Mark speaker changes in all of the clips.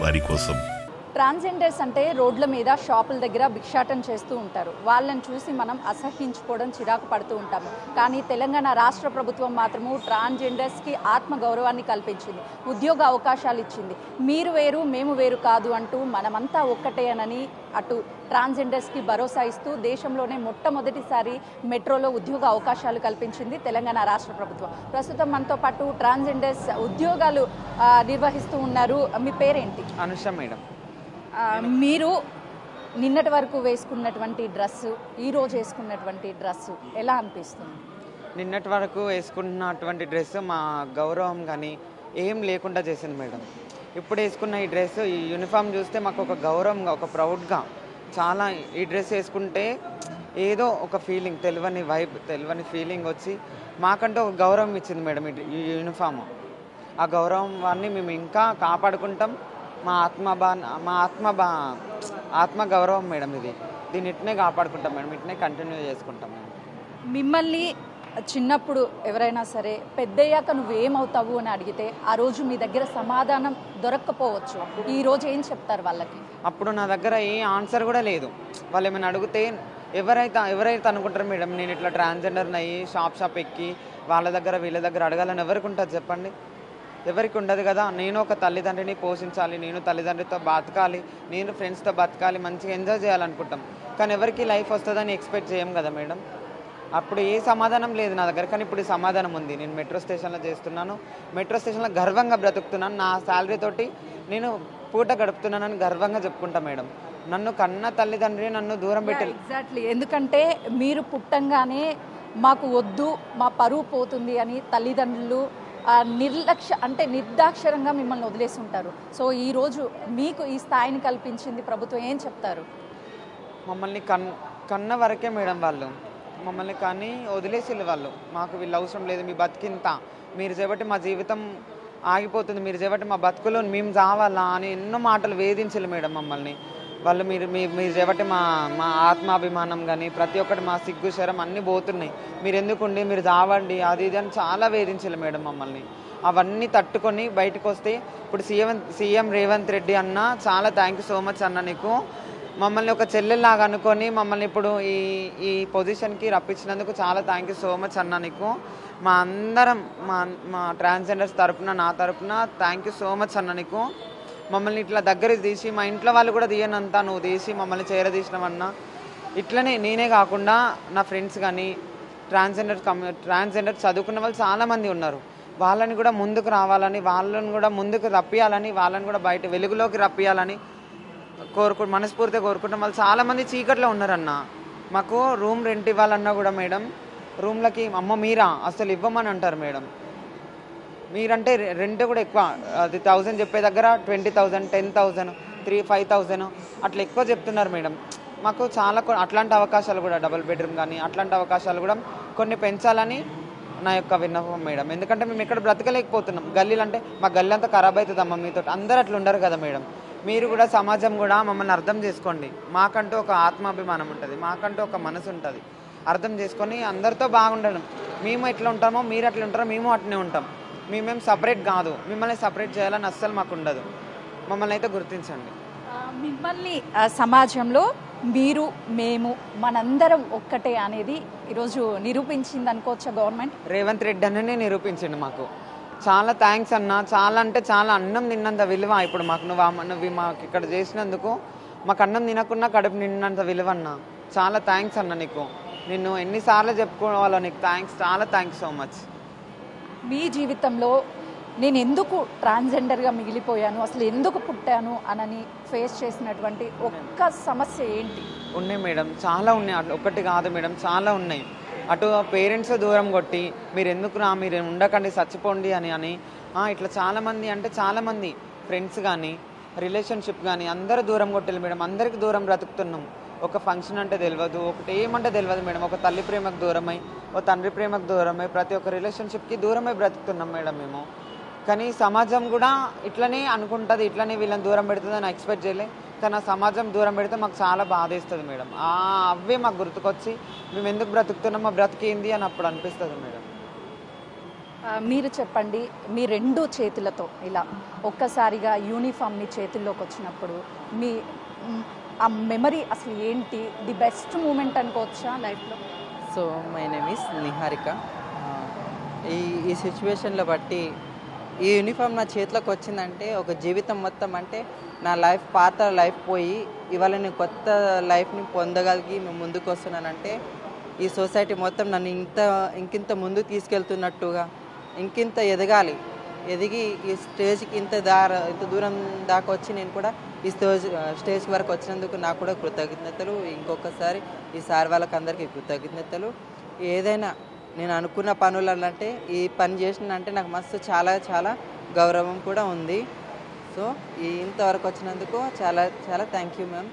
Speaker 1: వారి కోసం.
Speaker 2: ట్రాన్స్జెండర్స్ అంటే రోడ్ల మీద షాపుల దగ్గర భిక్షాటన చేస్తూ ఉంటారు. వాళ్ళని చూసి మనం అసహించుకోవడం, చిరాకు పడుతూ ఉంటాము. కానీ తెలంగాణ రాష్ట్ర ప్రభుత్వం మాత్రము ట్రాన్స్జెండర్స్కి ఆత్మగౌరవాన్ని కల్పించింది, ఉద్యోగ అవకాశాలు ఇచ్చింది. మీరు వేరు మేము వేరు కాదు అంటూ మనమంతా ఒక్కటేనని అటు ట్రాన్స్జెండర్స్కి భరోసా ఇస్తూ దేశంలోనే మొట్టమొదటిసారి మెట్రోలో ఉద్యోగ అవకాశాలు కల్పించింది తెలంగాణ రాష్ట్ర ప్రభుత్వం. ప్రస్తుతం మనతో పాటు ట్రాన్స్జెండర్స్ ఉద్యోగాలు నిర్వహిస్తూ ఉన్నారు. మీ పేరేంటి?
Speaker 3: అనుష మేడం.
Speaker 2: మీరు నిన్నటి వరకు వేసుకున్నటువంటి డ్రెస్సు, ఈరోజు వేసుకున్నటువంటి డ్రెస్సు ఎలా అనిపిస్తుంది?
Speaker 3: నిన్నటి వరకు వేసుకున్నటువంటి డ్రెస్ మా గౌరవం కానీ ఏం లేకుండా చేసింది మేడం. ఇప్పుడు వేసుకున్న ఈ డ్రెస్, ఈ యూనిఫామ్ చూస్తే మాకు ఒక గౌరవంగా, ఒక ప్రౌడ్గా చాలా, ఈ డ్రెస్ వేసుకుంటే ఏదో ఒక ఫీలింగ్, తెలియని వైబ్, తెలియని ఫీలింగ్ వచ్చి మాకంటూ ఒక గౌరవం ఇచ్చింది మేడం ఈ యూనిఫామ్. ఆ గౌరవాన్ని మేము ఇంకా కాపాడుకుంటాం. మా ఆత్మ గౌరవం మేడం ఇది. దీన్ని ఇట్నే కాపాడుకుంటాం మేడం, ఇట్నే కంటిన్యూ చేసుకుంటాం మేడం.
Speaker 2: మిమ్మల్ని చిన్నప్పుడు ఎవరైనా సరే పెద్దయ్యాక నువ్వేమవుతావు అని అడిగితే ఆ రోజు మీ దగ్గర సమాధానం దొరక్కపోవచ్చు. ఈ రోజు ఏం చెప్తారు వాళ్ళకి?
Speaker 3: అప్పుడు నా దగ్గర ఏ ఆన్సర్ కూడా లేదు. వాళ్ళు ఏమైనా అడిగితే ఎవరైతే అనుకుంటారు మేడం నేను ఇట్లా ట్రాన్స్జెండర్ని అయ్యి షాప్ ఎక్కి వాళ్ళ దగ్గర వీళ్ళ దగ్గర అడగాలని ఎవరికి ఉంటుంది చెప్పండి? ఎవరికి ఉండదు కదా. నేను ఒక తల్లిదండ్రిని పోషించాలి, నేను తల్లిదండ్రితో బతకాలి, నేను ఫ్రెండ్స్తో బతకాలి, మంచిగా ఎంజాయ్ చేయాలనుకుంటాం. కానీ ఎవరికి లైఫ్ వస్తుందని ఎక్స్పెక్ట్ చేయం కదా మేడం. అప్పుడు ఏ సమాధానం లేదు నా దగ్గర. కానీ ఇప్పుడు ఈ సమాధానం ఉంది. నేను మెట్రో స్టేషన్లో చేస్తున్నాను, మెట్రో స్టేషన్లో గర్వంగా బ్రతుకుతున్నాను, నా శాలరీ తోటి నేను పూట గడుపుతున్నానని గర్వంగా చెప్పుకుంటా మేడం. నన్ను కన్న తల్లిదండ్రి నన్ను దూరం పెట్టి
Speaker 2: ఎగ్జాక్ట్లీ, ఎందుకంటే మీరు పుట్టంగానే మాకు వద్దు, మా పరువు పోతుంది అని తల్లిదండ్రులు నిర్దాక్షరంగా మిమ్మల్ని వదిలేసి ఉంటారు. సో ఈరోజు మీకు ఈ స్థాయిని కల్పించింది ప్రభుత్వం, ఏం చెప్తారు?
Speaker 3: మమ్మల్ని కన్న వరకే మేడం, వాళ్ళు మమ్మల్ని కానీ వదిలేసి వాళ్ళు, మాకు వీళ్ళు అవసరం లేదు, మీ బతికింత, మీరు చేపట్టి మా జీవితం ఆగిపోతుంది, మీరు చేపట్టి మా బతుకులో మేము చావాలా అని ఎన్నో మాటలు వేధించలే మేడం మమ్మల్ని వాళ్ళు. మీరు చేపట్టి మా ఆత్మాభిమానం కానీ ప్రతి ఒక్కటి, మా సిగ్గు శరం అన్నీ పోతున్నాయి, మీరు ఎందుకుండి, మీరు చావండి, అది ఇది అని చాలా వేధించలే మేడం మమ్మల్ని. అవన్నీ తట్టుకొని బయటకు వస్తే ఇప్పుడు సీఎం రేవంత్ రెడ్డి అన్న, చాలా థ్యాంక్ యూ సో మచ్ అన్న, నీకు మమ్మల్ని ఒక చెల్లెల్లాగా అనుకొని మమ్మల్ని ఇప్పుడు ఈ పొజిషన్కి రప్పించినందుకు చాలా థ్యాంక్ యూ సో మచ్ అన్న. నీకు మా అందరం మా ట్రాన్స్జెండర్స్ తరపున, నా తరపున థ్యాంక్ యూ సో మచ్ అన్న. నీకు మమ్మల్ని ఇట్లా దగ్గరికి తీసి, మా ఇంట్లో వాళ్ళు కూడా తీయనంతా నువ్వు తీసి మమ్మల్ని చేరదీసినావన్నా. ఇట్లనే నేనే కాకుండా నా ఫ్రెండ్స్ కానీ ట్రాన్స్జెండర్ చదువుకున్న వాళ్ళు చాలామంది ఉన్నారు. వాళ్ళని కూడా ముందుకు రావాలని, వాళ్ళని కూడా ముందుకు రప్పియాలని, వాళ్ళని కూడా బయట వెలుగులోకి రప్పియాలని మనస్ఫూర్తిగా కోరుకుంటాం. వాళ్ళు చాలామంది చీకట్లో ఉన్నారన్న. మాకు రూమ్ రెంట్ ఇవ్వాలన్నా కూడా మేడం, రూమ్లకి అమ్మ మీరా అసలు ఇవ్వమని అంటారు మేడం. మీరంటే రెంట్ కూడా ఎక్కువ, అది 1000 చెప్పే దగ్గర 20,000, 10,000, 5,000 అట్లా ఎక్కువ చెప్తున్నారు మేడం. మాకు చాలా అట్లాంటి అవకాశాలు కూడా, డబుల్ బెడ్రూమ్ కానీ అట్లాంటి అవకాశాలు కూడా కొన్ని పెంచాలని నా యొక్క విన్నపం మేడం. ఎందుకంటే మేము ఇక్కడ బ్రతకలేకపోతున్నాం. గల్లీలు అంటే మా గల్లీ అంతా ఖరాబ్ అవుతుందమ్మా మీతో, అందరూ అట్లా ఉండరు కదా మేడం. మీరు కూడా సమాజం కూడా మమ్మల్ని అర్థం చేసుకోండి. మాకంటూ ఒక ఆత్మాభిమానం ఉంటుంది, మాకంటూ ఒక మనసు ఉంటుంది. అర్థం చేసుకొని అందరితో బాగుండడం. మేము ఎట్లా ఉంటామో మీరు అట్లా ఉంటారో మేము అట్లనే ఉంటాం. మేమేం సపరేట్ కాదు, మిమ్మల్ని సపరేట్ చేయాలని అస్సలు మాకు ఉండదు. మమ్మల్ని అయితే గుర్తించండి.
Speaker 2: మిమ్మల్ని సమాజంలో మీరు మేము మనందరం ఒక్కటే అనేది ఈరోజు నిరూపించింది అనుకోవచ్చా గవర్నమెంట్?
Speaker 3: రేవంత్ రెడ్డి అన్ననే నిరూపించండి మాకు. చాలా థ్యాంక్స్ అన్న. చాలా అంటే చాలా, అన్నం తిన్నంత విలువ ఇప్పుడు మాకు నువ్వు మాకు ఇక్కడ చేసినందుకు. మాకు అన్నం తినకున్నా కడుపు నిన్నంత విలువ అన్న. చాలా థ్యాంక్స్ అన్న. నీకు నిన్ను ఎన్నిసార్లు చెప్పుకోవాలో నీకు థ్యాంక్స్, చాలా థ్యాంక్స్ సో మచ్.
Speaker 2: మీ జీవితంలో నేను ఎందుకు ట్రాన్స్జెండర్గా మిగిలిపోయాను, అసలు ఎందుకు పుట్టాను అనని ఫేస్ చేసినటువంటి ఒక్క సమస్య ఏంటి?
Speaker 3: ఉన్నాయి మేడం, చాలా ఉన్నాయి. అట్లా ఒకటి కాదు మేడం, చాలా ఉన్నాయి. అటు పేరెంట్స్ దూరం కొట్టి మీరు ఎందుకు మీరు ఉండకండి చచ్చిపోండి అని ఇట్లా చాలామంది, అంటే చాలామంది ఫ్రెండ్స్ కానీ రిలేషన్షిప్ కానీ అందరూ దూరం కొట్టాలి మేడం. అందరికీ దూరం బ్రతుకుతున్నాం. ఒక ఫంక్షన్ అంటే తెలియదు, ఒకటి ఏమంటే తెలియదు మేడం. ఒక తల్లి ప్రేమకు దూరమై, ఒక తండ్రి ప్రేమకు దూరమై, ప్రతి ఒక్క రిలేషన్షిప్కి దూరమై బ్రతుకుతున్నాం మేడం మేము. కానీ సమాజం కూడా ఇట్లనే అనుకుంటుంది, ఇట్లనే వీళ్ళని దూరం పెడుతుంది అని ఎక్స్పెక్ట్ చేయలే. కానీ ఆ సమాజం దూరం పెడితే మాకు చాలా బాధేస్తుంది మేడం. అవే మాకు గుర్తుకొచ్చి మేము ఎందుకు బ్రతుకుతున్నామో, బ్రతికేంది అని అప్పుడు అనిపిస్తుంది మేడం.
Speaker 2: మీరు చెప్పండి, మీ రెండు చేతులతో ఇలా ఒక్కసారిగా యూనిఫామ్ మీ చేతుల్లోకి వచ్చినప్పుడు మీ ఆ మెమరీ అసలు ఏంటి? ది బెస్ట్ మూమెంట్ అనుకోవచ్చా లైఫ్లో?
Speaker 1: So my name is Niharika. ఈ ఈ సిచ్యువేషన్లో బట్టి ఈ యూనిఫామ్ నా చేతిలోకి వచ్చిందంటే ఒక జీవితం మొత్తం, అంటే నా లైఫ్, పాత లైఫ్ పోయి ఇవాళ నేను కొత్త లైఫ్ని పొందగలిగి మేము ముందుకు వస్తున్నానంటే ఈ సొసైటీ మొత్తం నన్ను ఇంకింత ముందుకు తీసుకెళ్తున్నట్టుగా, ఇంకింత ఎదిగి ఈ స్టేజ్కి ఇంత దూరం దాకా వచ్చి నేను కూడా ఈ స్టేజ్ వరకు వచ్చినందుకు నాకు కూడా కృతజ్ఞతలు. ఇంకొకసారి ఈ సార్ వాళ్ళకందరికీ కృతజ్ఞతలు. ఏదైనా నేను అనుకున్న పనులంటే ఈ పని చేసినంటే నాకు మస్తు చాలా చాలా గౌరవం కూడా ఉంది. సో ఇంతవరకు వచ్చినందుకు చాలా చాలా థ్యాంక్ యూ మ్యామ్.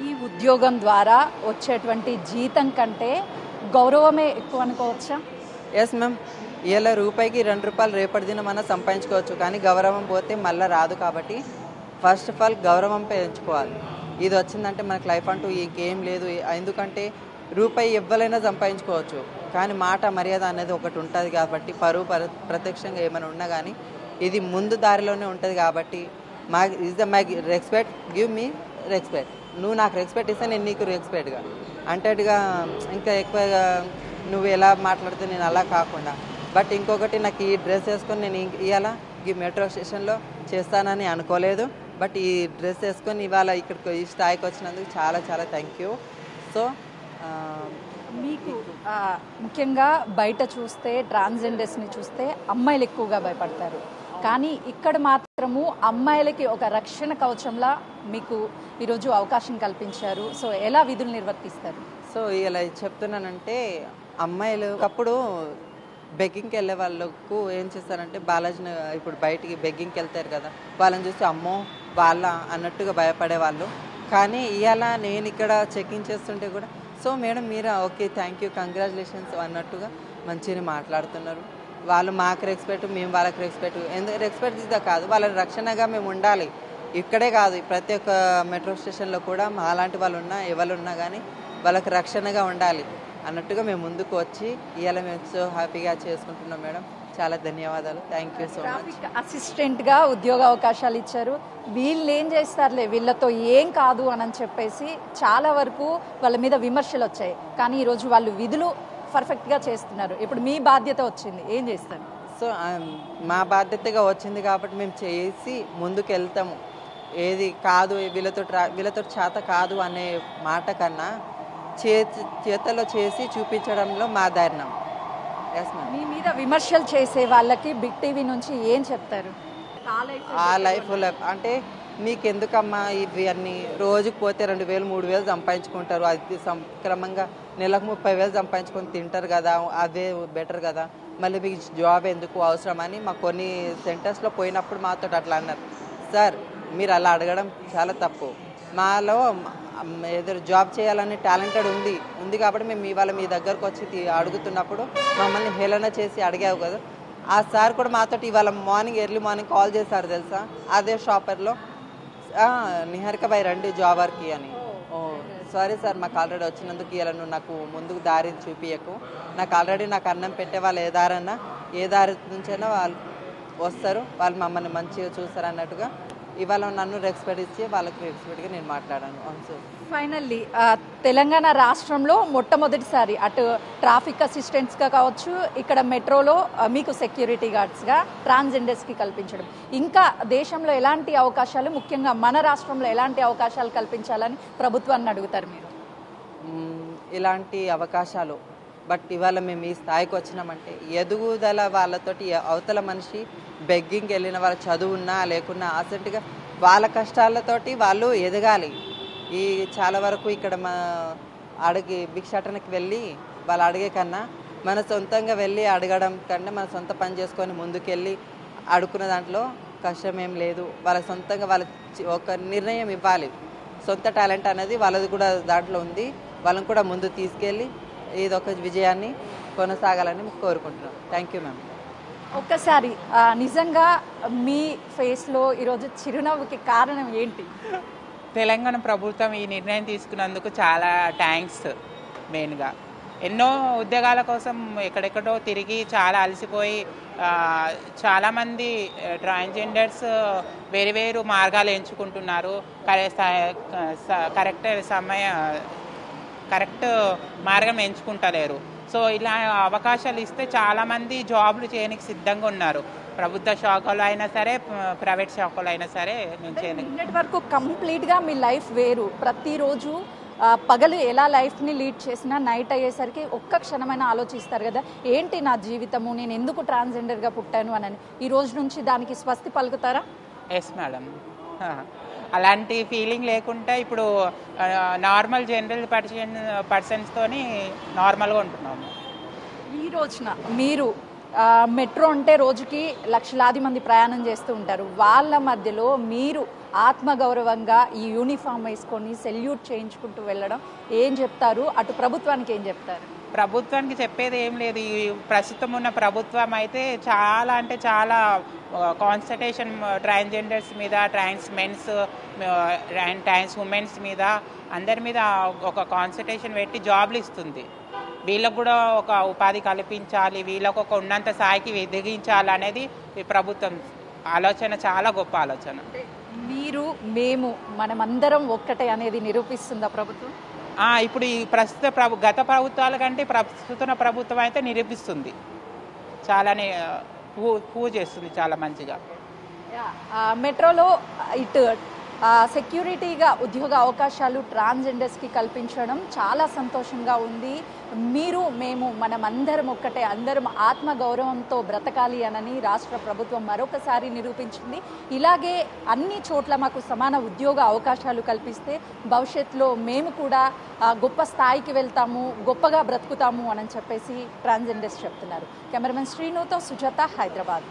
Speaker 2: ఈ ఉద్యోగం ద్వారా వచ్చేటువంటి జీతం కంటే గౌరవమే ఎక్కువ అనుకోవచ్చా?
Speaker 1: Yes ma'am. ఇలా రూపాయికి 2 రూపాయలు రేపటి దినం మనం సంపాదించుకోవచ్చు, కానీ గౌరవం పోతే మళ్ళీ రాదు. కాబట్టి ఫస్ట్ ఆఫ్ ఆల్ గౌరవం పెంచుకోవాలి. ఇది వచ్చిందంటే మనకు లైఫ్ అంటూ ఇంకేం లేదు. ఎందుకంటే రూపాయి ఎవ్వరైనా సంపాదించుకోవచ్చు, కానీ మాట మర్యాద అనేది ఒకటి ఉంటుంది. కాబట్టి పరువు ప్రత్యక్షంగా ఏమైనా ఉన్నా కానీ ఇది ముందు దారిలోనే ఉంటుంది. కాబట్టి my respect, give me respect. నువ్వు నాకు రెస్పెక్ట్ ఇస్తే నేను నీకు రెస్పెక్ట్గా అంటేట్టుగా, ఇంకా ఎక్కువగా నువ్వు ఎలా మాట్లాడితే నేను అలా కాకుండా. బట్ ఇంకొకటి, నాకు ఈ డ్రెస్ వేసుకొని నేను ఇవాళ ఈ మెట్రో స్టేషన్లో చేస్తానని అనుకోలేదు. బట్ ఈ డ్రెస్ వేసుకొని ఇవాళ ఇక్కడికి ఈ స్థాయికి వచ్చినందుకు చాలా చాలా థ్యాంక్ యూ. సో
Speaker 2: మీకు ముఖ్యంగా బయట చూస్తే ట్రాన్స్జెండర్స్ని చూస్తే అమ్మాయిలు ఎక్కువగా భయపడతారు, కానీ ఇక్కడ మాత్రము అమ్మాయిలకి ఒక రక్షణ కవచంలా మీకు ఈరోజు అవకాశం కల్పించారు. సో ఎలా విధులు నిర్వర్తిస్తారు?
Speaker 1: సో ఇలా చెప్తున్నానంటే, అమ్మాయిలు అప్పుడు బెగ్గింగ్కి వెళ్ళే వాళ్ళకు ఏం చేస్తారంటే, బాలాజీని ఇప్పుడు బయటికి బెగ్గింగ్కి వెళ్తారు కదా, వాళ్ళని చూసి అమ్మో వాళ్ళ అన్నట్టుగా భయపడేవాళ్ళు. కానీ ఇవాళ నేను ఇక్కడ చెకింగ్ చేస్తుంటే కూడా, సో మేడం మీరు ఓకే థ్యాంక్ యూ కంగ్రాచులేషన్స్ అన్నట్టుగా మంచిగా మాట్లాడుతున్నారు. వాళ్ళు మాకు రెస్పెక్ట్, మేము వాళ్ళకి రెస్పెక్ట్. ఎందుకు రెస్పెక్ట్ ఇదా కాదు, వాళ్ళని రక్షణగా మేము ఉండాలి. ఇక్కడే కాదు, ప్రతి ఒక్క మెట్రో స్టేషన్లో కూడా అలాంటి వాళ్ళు ఉన్నా ఎవరున్నా కానీ వాళ్ళకి రక్షణగా ఉండాలి అన్నట్టుగా మేము ముందుకు వచ్చి ఇవాళ మేము సో హ్యాపీగా చేసుకుంటున్నాం మేడం. చాలా ధన్యవాదాలు. Thank you so much.
Speaker 2: Traffic అసిస్టెంట్గా ఉద్యోగ అవకాశాలు ఇచ్చారు. వీళ్ళు ఏం చేస్తారులే, వీళ్ళతో ఏం కాదు అని చెప్పేసి చాలా వరకు వాళ్ళ మీద విమర్శలు వచ్చాయి. కానీ ఈరోజు వాళ్ళు విధులు పర్ఫెక్ట్గా చేస్తున్నారు. ఇప్పుడు మీ బాధ్యత వచ్చింది, ఏం చేస్తారు?
Speaker 1: సో మా బాధ్యతగా వచ్చింది కాబట్టి మేము చేసి ముందుకు వెళ్తాము. ఏది కాదు వీళ్ళతో చేత కాదు అనే మాట కన్నా చేతలో చేసి చూపించడంలో మా ధైర్యం. Yes ma'am.
Speaker 2: మీ మీద విమర్శలు చేసే వాళ్ళకి బిగ్ టీవీ నుంచి ఏం చెప్తారు?
Speaker 1: ఆ లైఫ్లో అంటే మీకెందుకమ్మా ఇవి అన్నీ, రోజుకు పోతే 2,000 3,000 సంపాదించుకుంటారు, అది క్రమంగా నెలకు 30,000 సంపాదించుకొని తింటారు కదా, అదే బెటర్ కదా, మళ్ళీ మీకు జాబ్ ఎందుకు అవసరం అని మా కొన్ని సెంటర్స్లో పోయినప్పుడు మాతో అట్లా అన్నారు. సార్ మీరు అలా అడగడం చాలా తప్పు. మాలో ఏదో జాబ్ చేయాలని టాలెంటెడ్ ఉంది కాబట్టి మేము ఇవాళ మీ దగ్గరకు వచ్చి అడుగుతున్నప్పుడు మమ్మల్ని హేళన చేసి అడిగావు కదా. ఆ సార్ కూడా మాతో ఇవాళ ఎర్లీ మార్నింగ్ కాల్ చేశారు తెలుసా, అదే షాపర్లో, నిహారిక బై రండి జాబర్కి అని. సారీ సార్, మాకు ఆల్రెడీ వచ్చినందుకు ఇలా నువ్వు నాకు ముందుకు దారి చూపించకు, నాకు ఆల్రెడీ నాకు అన్నం పెట్టే వాళ్ళు ఏ దారి నుంచైనా వాళ్ళు వస్తారు, వాళ్ళు మమ్మల్ని మంచిగా చూస్తారు అన్నట్టుగా ఇవాళ నన్ను రెస్పెక్ట్ ఇచ్చి వాళ్ళకి రెస్పెక్ట్గా నేను మాట్లాడాను.
Speaker 2: ఫైనల్లీ తెలంగాణ రాష్ట్రంలో మొట్టమొదటిసారి అటు ట్రాఫిక్ అసిస్టెంట్స్గా కావచ్చు, ఇక్కడ మెట్రోలో మీకు సెక్యూరిటీ గార్డ్స్గా ట్రాన్స్జెండర్స్కి కల్పించడం, ఇంకా దేశంలో ఎలాంటి అవకాశాలు, ముఖ్యంగా మన రాష్ట్రంలో ఎలాంటి అవకాశాలు కల్పించాలని ప్రభుత్వాన్ని అడుగుతారు మీరు?
Speaker 1: ఇలాంటి అవకాశాలు, బట్ ఇవాళ మేము ఈ స్థాయికి వచ్చినామంటే ఎదుగుదల వాళ్ళతోటి, అవతల మనిషి బెగ్గింగ్కి వెళ్ళిన వాళ్ళ చదువున్నా లేకున్నా అసెంట్గా వాళ్ళ కష్టాలతోటి వాళ్ళు ఎదగాలి. ఈ చాలా వరకు ఇక్కడ భిక్షాటనకి వెళ్ళి వాళ్ళు అడిగే కన్నా మన సొంతంగా వెళ్ళి అడగడం కన్నా మన సొంత పని చేసుకొని ముందుకెళ్ళి అడుక్కున్న దాంట్లో కష్టమేం లేదు. వాళ్ళ సొంతంగా వాళ్ళకి ఒక నిర్ణయం ఇవ్వాలి. సొంత టాలెంట్ అనేది వాళ్ళది కూడా దాంట్లో ఉంది. వాళ్ళని కూడా ముందు తీసుకెళ్ళి ఇదొక విజయాన్ని కొనసాగాలని కోరుకుంటున్నాం. Thank you ma'am.
Speaker 2: ఒక్కసారి నిజంగా మీ ఫేస్లో ఈరోజు చిరునవ్వుకి కారణం ఏంటి?
Speaker 4: తెలంగాణ ప్రభుత్వం ఈ నిర్ణయం తీసుకున్నందుకు చాలా థ్యాంక్స్. మెయిన్గా ఎన్నో ఉద్యోగాల కోసం ఎక్కడెక్కడో తిరిగి చాలా అలసిపోయి చాలామంది ట్రాన్స్జెండర్స్ వేరు వేరు మార్గాలు ఎంచుకుంటున్నారు. కరెక్ట్ మార్గం ఎంచుకుంటలేరు. సో ఇలా అవకాశాలు ఇస్తే చాలామంది జాబ్లు చేయడానికి సిద్ధంగా ఉన్నారు. ప్రభుత్వ శాఖలో అయినా సరే, ప్రైవేట్ శాఖలో అయినా సరే నేను చేయడానికి.
Speaker 2: నిన్నటి వరకు కంప్లీట్గా మీ లైఫ్ వేరు. ప్రతిరోజు పగలు ఎలా లైఫ్ని లీడ్ చేసినా నైట్ అయ్యేసరికి ఒక్క క్షణమైనా ఆలోచిస్తారు కదా, ఏంటి నా జీవితము, నేను ఎందుకు ట్రాన్స్జెండర్గా పుట్టాను అని. ఈ రోజు నుంచి దానికి స్వస్తి పలుకుతారా?
Speaker 4: Yes madam. అలాంటి ఫీలింగ్ లేకుండా ఇప్పుడు నార్మల్ జనరల్ పర్సన్స్తోని నార్మల్గా ఉంటున్నాము.
Speaker 2: ఈ రోజున మీరు మెట్రో అంటే రోజుకి లక్షలాది మంది ప్రయాణం చేస్తూ ఉంటారు. వాళ్ళ మధ్యలో మీరు ఆత్మగౌరవంగా ఈ యూనిఫామ్ వేసుకొని సెల్యూట్ చేయించుకుంటూ వెళ్ళడం ఏం చెప్తారు? అటు ప్రభుత్వానికి ఏం చెప్తారు?
Speaker 4: ప్రభుత్వానికి చెప్పేది ఏం లేదు. ఈ ప్రస్తుతం ఉన్న ప్రభుత్వం అయితే చాలా అంటే చాలా కాన్సన్ట్రేషన్ ట్రాన్స్జెండర్స్ మీద, ట్రాన్స్ మెన్స్, ట్రాన్స్ ఉమెన్స్ మీద, అందరి మీద ఒక కాన్సన్ట్రేషన్ పెట్టి జాబ్లు ఇస్తుంది. వీళ్ళకు కూడా ఒక ఉపాధి కల్పించాలి, వీళ్ళకు ఒక ఉన్నంత స్థాయికి ఎదిగించాలి అనేది ఈ ప్రభుత్వం ఆలోచన. చాలా గొప్ప ఆలోచన.
Speaker 2: మీరు మేము మనమందరం ఒక్కటే అనేది నిరూపిస్తుందా ప్రభుత్వం?
Speaker 4: ఇప్పుడు ఈ ప్రస్తుత గత ప్రభుత్వాల కంటే ప్రస్తుత ప్రభుత్వం అయితే నిరూపిస్తుంది. చాలానే ప్రూవ్ చేస్తుంది చాలా మంచిగా.
Speaker 2: మెట్రోలో ఇటు సెక్యూరిటీగా ఉద్యోగ అవకాశాలు ట్రాన్స్జెండర్స్కి కల్పించడం చాలా సంతోషంగా ఉంది. మీరు మేము మనమందరం ఒక్కటే, అందరం ఆత్మగౌరవంతో బ్రతకాలి అనని రాష్ట్ర ప్రభుత్వం మరొకసారి నిరూపించింది. ఇలాగే అన్ని చోట్ల మాకు సమాన ఉద్యోగ అవకాశాలు కల్పిస్తే భవిష్యత్తులో మేము కూడా గొప్ప స్థాయికి వెళ్తాము, గొప్పగా బ్రతుకుతాము అని చెప్పేసి ట్రాన్స్జెండర్స్ చెప్తున్నారు. కెమెరామెన్ శ్రీనుతో సుజాత, హైదరాబాద్.